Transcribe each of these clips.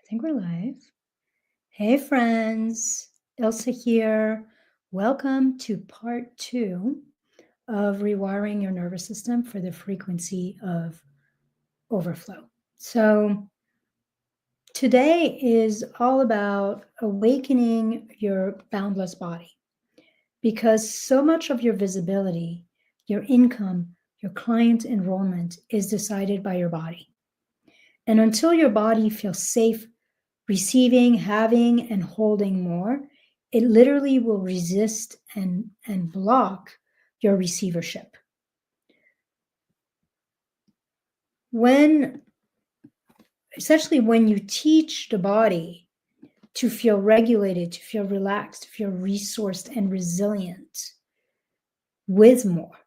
think we're live. Hey, friends. Ilse here. Welcome to part 2 of rewiring your nervous system for the frequency of overflow. So, today is all about awakening your boundless body because so much of your visibility, your income, your client enrollment is decided by your body. And until your body feels safe receiving, having, and holding more, it literally will resist and block your receivership. Essentially, when you teach the body to feel regulated, to feel relaxed, to feel resourced and resilient with more,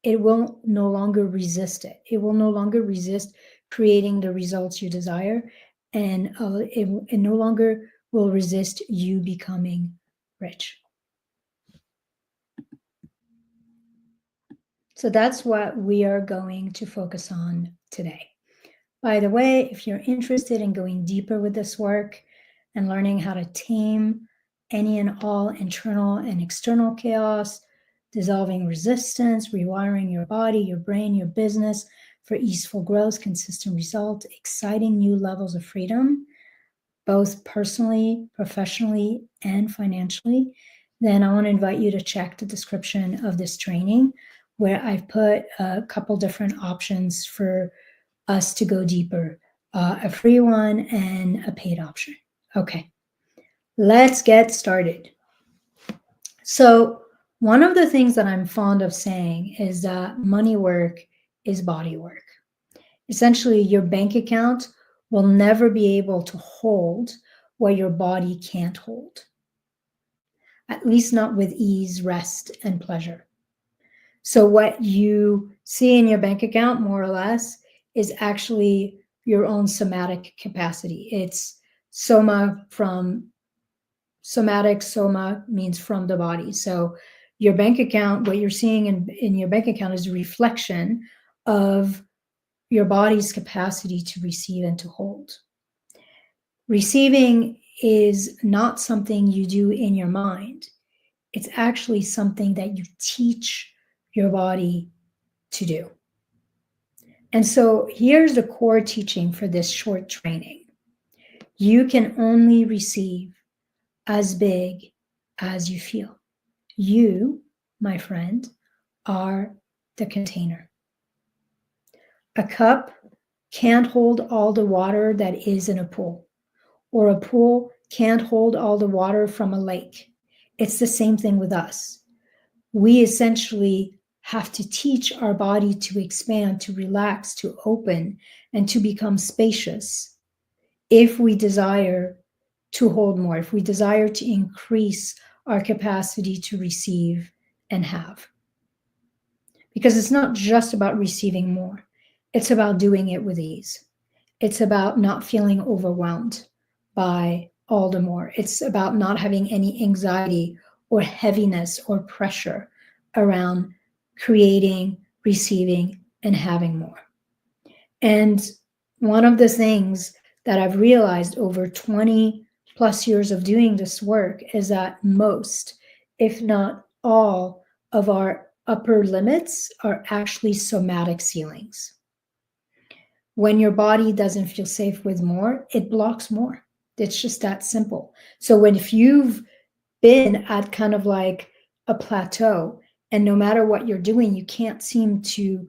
it will no longer resist it. It will no longer resist creating the results you desire, and it no longer will resist you becoming rich. So that's what we are going to focus on today. By the way, if you're interested in going deeper with this work and learning how to tame any and all internal and external chaos, dissolving resistance, rewiring your body, your brain, your business for easeful growth, consistent result, exciting new levels of freedom, both personally, professionally, and financially, then I want to invite you to check the description of this training where I've put a couple different options for us to go deeper, a free one and a paid option. Okay, let's get started. So one of the things that I'm fond of saying is that money work is body work. Essentially, your bank account will never be able to hold what your body can't hold, at least not with ease, rest, and pleasure. So what you see in your bank account, more or less, is actually your own somatic capacity. It's soma from somatic. Soma means from the body. So your bank account, what you're seeing in your bank account is a reflection of your body's capacity to receive and to hold. Receiving is not something you do in your mind. It's actually something that you teach your body to do. And so here's the core teaching for this short training. You can only receive as big as you feel. You, my friend, are the container. A cup can't hold all the water that is in a pool, or a pool can't hold all the water from a lake. It's the same thing with us. We essentially have to teach our body to expand, to relax, to open, and to become spacious if we desire to hold more, if we desire to increase our capacity to receive and have. Because it's not just about receiving more. It's about doing it with ease. It's about not feeling overwhelmed by all the more. It's about not having any anxiety or heaviness or pressure around creating, receiving, and having more. And one of the things that I've realized over 20 plus years of doing this work is that most, if not all, of our upper limits are actually somatic ceilings. When your body doesn't feel safe with more, it blocks more. It's just that simple. So if you've been at kind of like a plateau, and no matter what you're doing, you can't seem to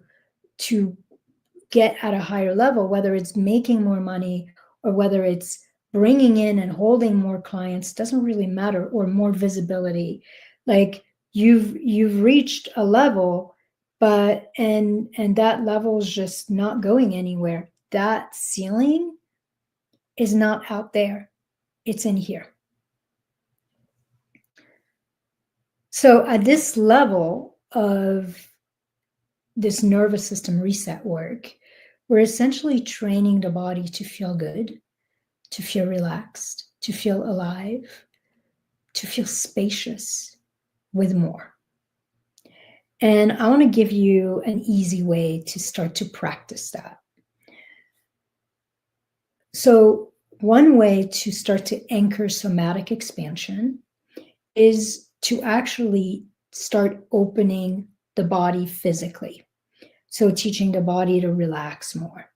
get at a higher level, whether it's making more money or whether it's bringing in and holding more clients, doesn't really matter, or more visibility. Like you've reached a level, but and that level is just not going anywhere. That ceiling is not out there. It's in here. So at this level of this nervous system reset work, we're essentially training the body to feel good, to feel relaxed, to feel alive, to feel spacious with more. And I want to give you an easy way to start to practice that. So one way to start to anchor somatic expansion is to actually start opening the body physically. So teaching the body to relax more,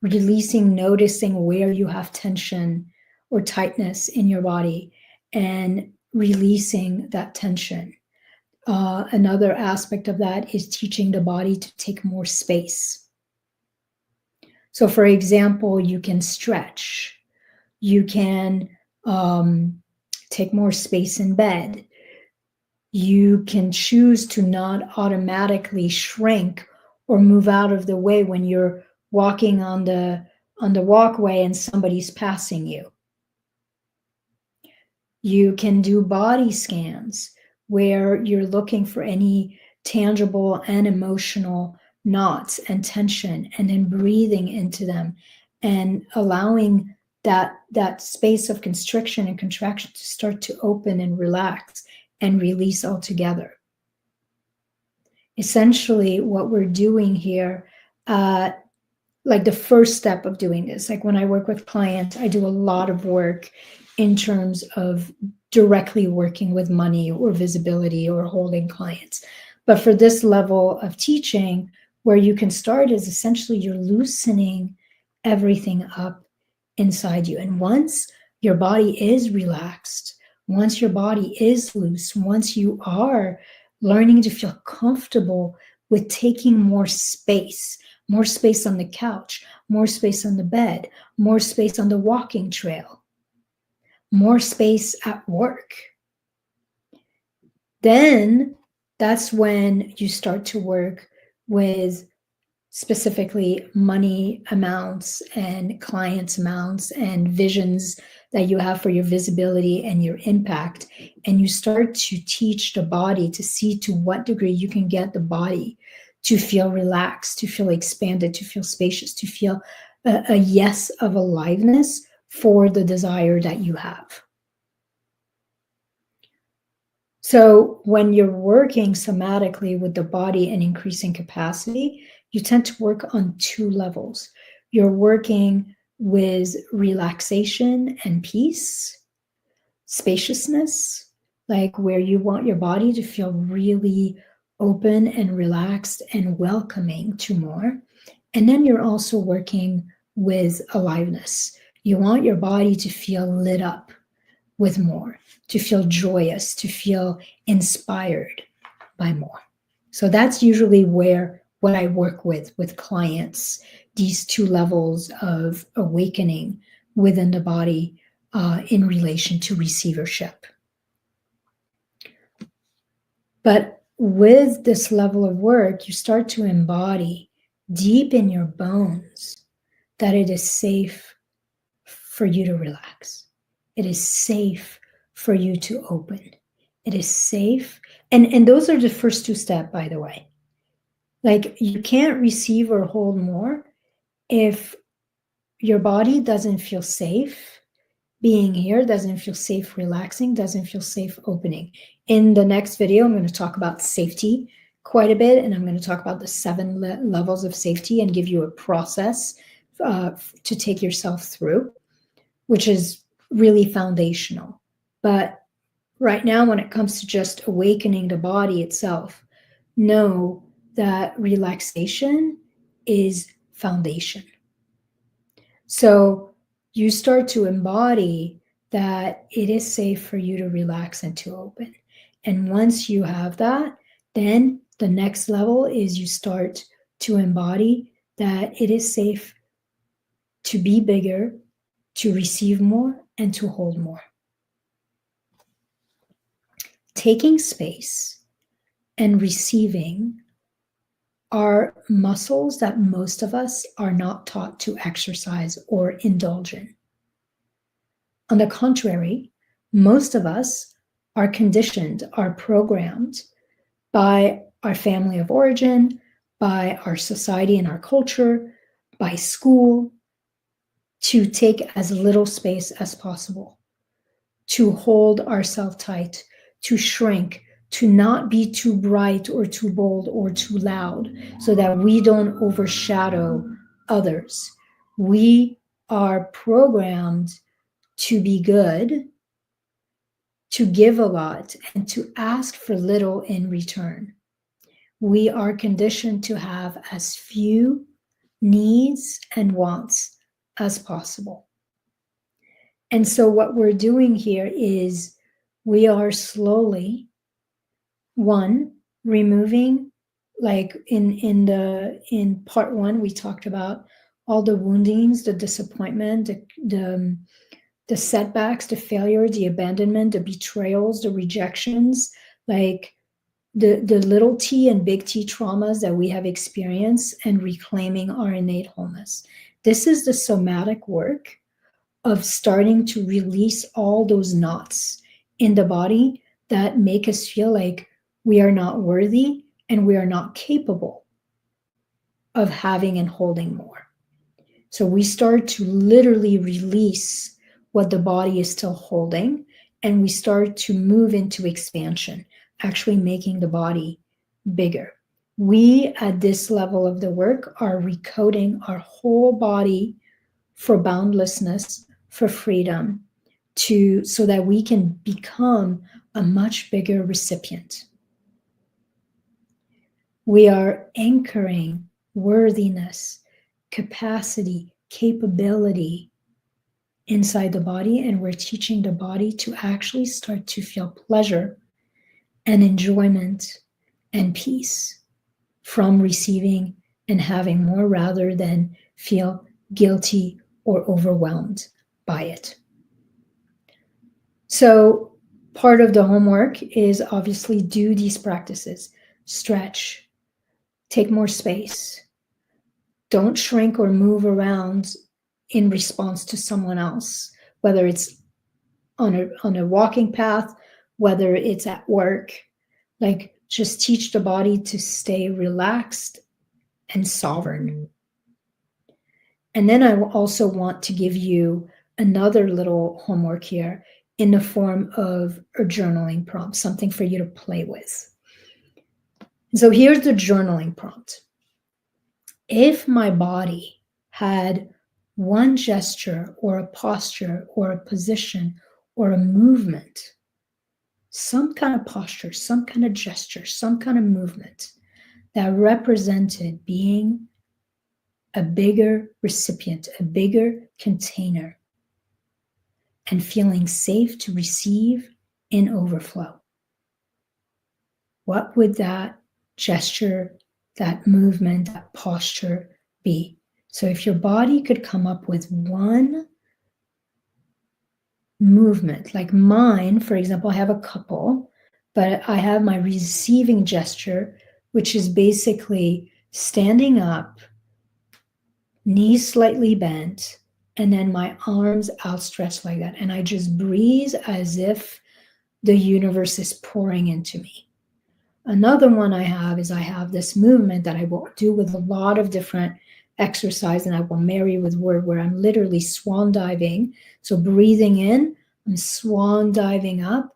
releasing, noticing where you have tension or tightness in your body and releasing that tension. Another aspect of that is teaching the body to take more space. So for example, you can stretch, you can take more space in bed. You can choose to not automatically shrink or move out of the way when you're walking on the walkway and somebody's passing you. You can do body scans where you're looking for any tangible and emotional knots and tension, and then breathing into them and allowing that space of constriction and contraction to start to open and relax and release altogether. Essentially, what we're doing here, like the first step of doing this, like when I work with clients, I do a lot of work in terms of directly working with money or visibility or holding clients. But for this level of teaching, where you can start is essentially you're loosening everything up inside you. And once your body is relaxed, once your body is loose, once you are learning to feel comfortable with taking more space on the couch, more space on the bed, more space on the walking trail, more space at work, then that's when you start to work with specifically money amounts and clients amounts and visions that you have for your visibility and your impact. And you start to teach the body to see to what degree you can get the body to feel relaxed, to feel expanded, to feel spacious, to feel a yes of aliveness for the desire that you have. So when you're working somatically with the body and increasing capacity, you tend to work on two levels. You're working with relaxation and peace, spaciousness, like where you want your body to feel really open and relaxed and welcoming to more. And then you're also working with aliveness. You want your body to feel lit up with more, to feel joyous, to feel inspired by more. So that's usually what I work with clients, these two levels of awakening within the body in relation to receivership. But with this level of work, you start to embody deep in your bones that it is safe for you to relax. It is safe for you to open. It is safe. And those are the first two steps, by the way. Like, you can't receive or hold more if your body doesn't feel safe being here, doesn't feel safe relaxing, doesn't feel safe opening. In the next video, I'm going to talk about safety quite a bit, and I'm going to talk about the 7 levels of safety and give you a process to take yourself through, which is really foundational. But right now, when it comes to just awakening the body itself, know that relaxation is foundation. So you start to embody that it is safe for you to relax and to open. And once you have that, then the next level is you start to embody that it is safe to be bigger, to receive more, and to hold more. Taking space and receiving are muscles that most of us are not taught to exercise or indulge in. On the contrary, most of us are conditioned, are programmed by our family of origin, by our society and our culture, by school, to take as little space as possible, to hold ourselves tight, to shrink, to not be too bright or too bold or too loud so that we don't overshadow others. We are programmed to be good, to give a lot, and to ask for little in return. We are conditioned to have as few needs and wants as possible. And so what we're doing here is we are slowly, one, removing, like in part one, we talked about all the woundings, the disappointment, the setbacks, the failure, the abandonment, the betrayals, the rejections, like the little t and big T traumas that we have experienced, and reclaiming our innate wholeness. This is the somatic work of starting to release all those knots in the body that make us feel like we are not worthy and we are not capable of having and holding more. So we start to literally release what the body is still holding, and we start to move into expansion, actually making the body bigger. We, at this level of the work, are recoding our whole body for boundlessness, for freedom, so that we can become a much bigger recipient. We are anchoring worthiness, capacity, capability inside the body, and we're teaching the body to actually start to feel pleasure and enjoyment and peace from receiving and having more, rather than feel guilty or overwhelmed by it. So part of the homework is obviously do these practices. Stretch, take more space. Don't shrink or move around in response to someone else, whether it's on a walking path, whether it's at work. Like, just teach the body to stay relaxed and sovereign. And then I also want to give you another little homework here in the form of a journaling prompt, something for you to play with. So here's the journaling prompt. If my body had one gesture or a posture or a position or a movement, some kind of posture, some kind of gesture, some kind of movement that represented being a bigger recipient, a bigger container, and feeling safe to receive in overflow, what would that gesture, that movement, that posture be? So if your body could come up with one movement, like mine, for example, I have a couple, but I have my receiving gesture, which is basically standing up, knees slightly bent, and then my arms outstretched like that. And I just breathe as if the universe is pouring into me. Another one I have is I have this movement that I will do with a lot of different exercise, and I will marry with word, where I'm literally swan diving. So breathing in, I'm swan diving up,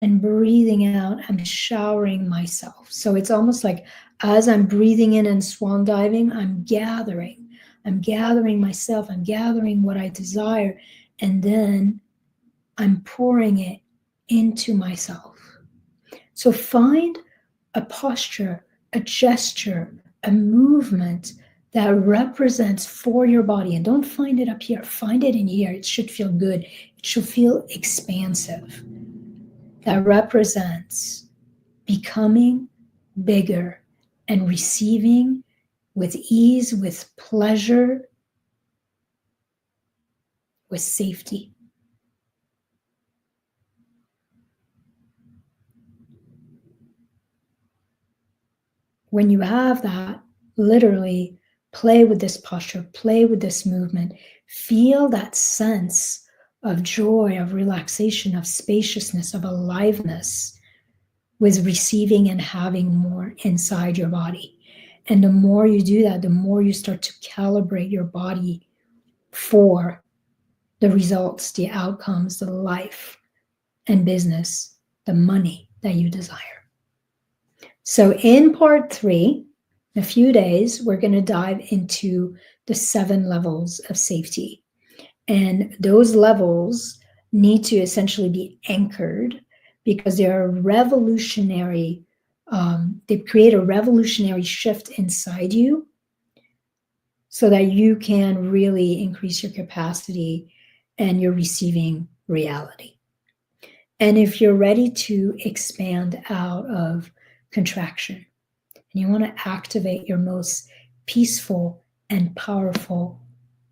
and breathing out, I'm showering myself. So it's almost like as I'm breathing in and swan diving, I'm gathering myself, I'm gathering what I desire, and then I'm pouring it into myself. So find a posture, a gesture, a movement that represents for your body, and don't find it up here, find it in here. It should feel good. It should feel expansive. That represents becoming bigger and receiving with ease, with pleasure, with safety. When you have that, literally play with this posture, play with this movement, feel that sense of joy, of relaxation, of spaciousness, of aliveness with receiving and having more inside your body. And the more you do that, the more you start to calibrate your body for the results, the outcomes, the life and business, the money that you desire. So in part 3, in a few days, we're going to dive into the 7 levels of safety. And those levels need to essentially be anchored because they are revolutionary. They create a revolutionary shift inside you so that you can really increase your capacity and your receiving reality. And if you're ready to expand out of contraction and you want to activate your most peaceful and powerful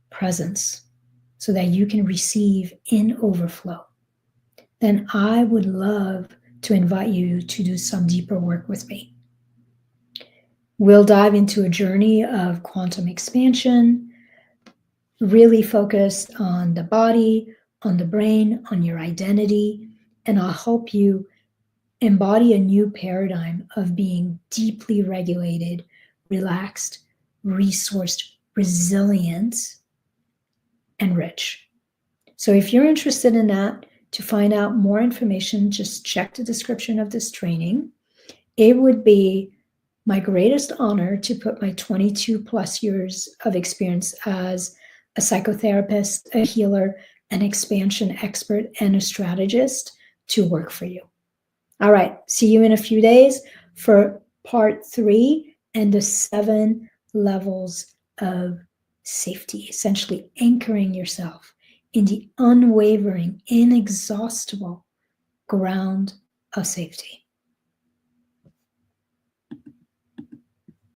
presence so that you can receive in overflow, then I would love to invite you to do some deeper work with me. We'll dive into a journey of quantum expansion, really focused on the body, on the brain, on your identity, and I'll help you embody a new paradigm of being deeply regulated, relaxed, resourced, resilient, and rich. So if you're interested in that, to find out more information, just check the description of this training. It would be my greatest honor to put my 22 plus years of experience as a psychotherapist, a healer, an expansion expert, and a strategist to work for you. All right, see you in a few days for part 3 and the 7 levels of safety, essentially anchoring yourself in the unwavering, inexhaustible ground of safety.